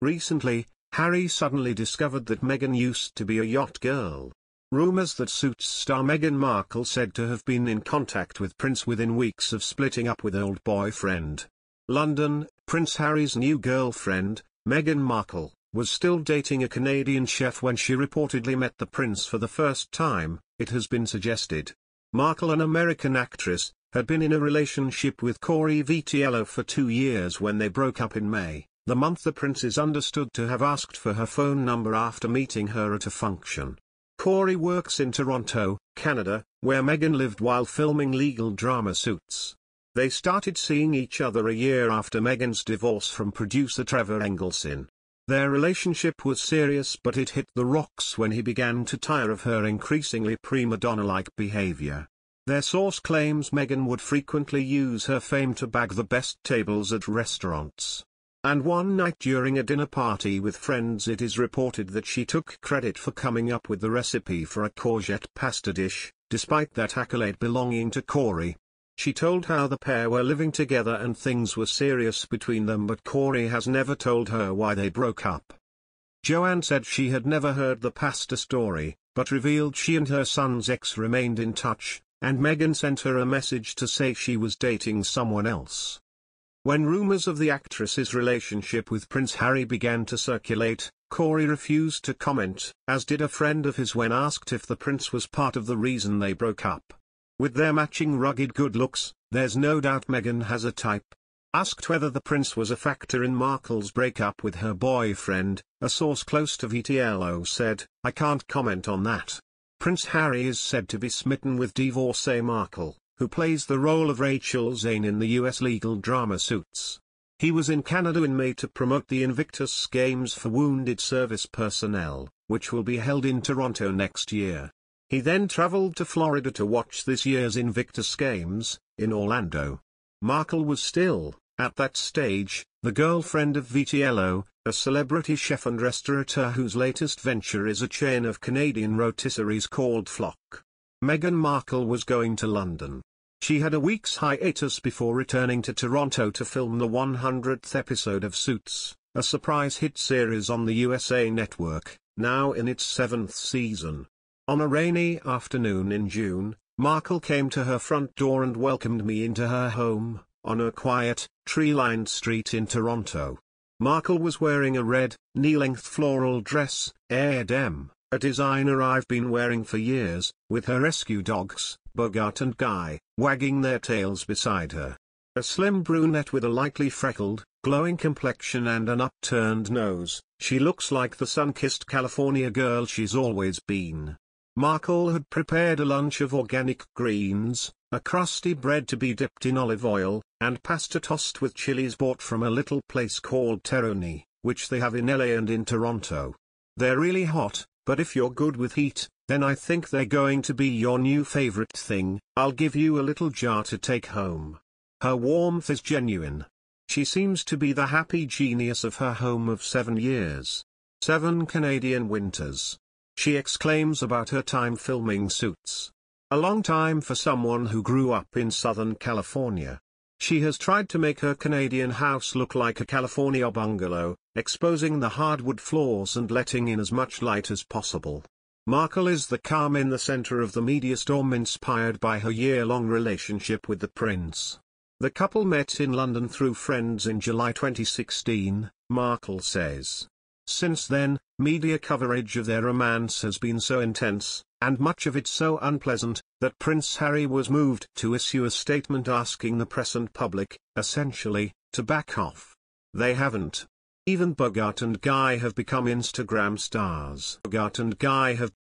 Recently, Harry suddenly discovered that Meghan used to be a yacht girl. Rumours that Suits star Meghan Markle said to have been in contact with Prince within weeks of splitting up with old boyfriend. London, Prince Harry's new girlfriend, Meghan Markle, was still dating a Canadian chef when she reportedly met the prince for the first time, it has been suggested. Markle, an American actress, had been in a relationship with Cory Vitiello for 2 years when they broke up in May, the month the prince is understood to have asked for her phone number after meeting her at a function. Cory works in Toronto, Canada, where Meghan lived while filming legal drama Suits. They started seeing each other a year after Meghan's divorce from producer Trevor Engelson. Their relationship was serious, but it hit the rocks when he began to tire of her increasingly prima donna-like behaviour. Their source claims Meghan would frequently use her fame to bag the best tables at restaurants. And one night during a dinner party with friends, it is reported that she took credit for coming up with the recipe for a courgette pasta dish, despite that accolade belonging to Cory. She told how the pair were living together and things were serious between them, but Cory has never told her why they broke up. Joanne said she had never heard the pasta story, but revealed she and her son's ex remained in touch, and Meghan sent her a message to say she was dating someone else. When rumours of the actress's relationship with Prince Harry began to circulate, Cory refused to comment, as did a friend of his when asked if the prince was part of the reason they broke up. With their matching rugged good looks, there's no doubt Meghan has a type. Asked whether the prince was a factor in Markle's breakup with her boyfriend, a source close to Vitiello said, "I can't comment on that." Prince Harry is said to be smitten with divorcee Markle, who plays the role of Rachel Zane in the US legal drama Suits. He was in Canada in May to promote the Invictus Games for wounded service personnel, which will be held in Toronto next year. He then travelled to Florida to watch this year's Invictus Games, in Orlando. Markle was still, at that stage, the girlfriend of Vitiello, a celebrity chef and restaurateur whose latest venture is a chain of Canadian rotisseries called Flock. Meghan Markle was going to London. She had a week's hiatus before returning to Toronto to film the 100th episode of Suits, a surprise hit series on the USA Network, now in its 7th season. On a rainy afternoon in June, Markle came to her front door and welcomed me into her home, on a quiet, tree-lined street in Toronto. Markle was wearing a red, knee-length floral dress, Dem, a designer I've been wearing for years, with her rescue dogs, Bogart and Guy, wagging their tails beside her. A slim brunette with a lightly freckled, glowing complexion and an upturned nose, she looks like the sun-kissed California girl she's always been. Markle had prepared a lunch of organic greens, a crusty bread to be dipped in olive oil, and pasta tossed with chilies bought from a little place called Terroni, which they have in LA and in Toronto. They're really hot, but if you're good with heat, then I think they're going to be your new favorite thing. I'll give you a little jar to take home. Her warmth is genuine. She seems to be the happy genius of her home of 7 years. 7 Canadian winters. She exclaims about her time filming Suits. A long time for someone who grew up in Southern California. She has tried to make her Canadian house look like a California bungalow, exposing the hardwood floors and letting in as much light as possible. Markle is the calm in the center of the media storm inspired by her year-long relationship with the prince. The couple met in London through friends in July 2016, Markle says. Since then, media coverage of their romance has been so intense, and much of it so unpleasant, that Prince Harry was moved to issue a statement asking the press and public, essentially, to back off. They haven't. Even Bogart and Guy have become Instagram stars. Bogart and Guy have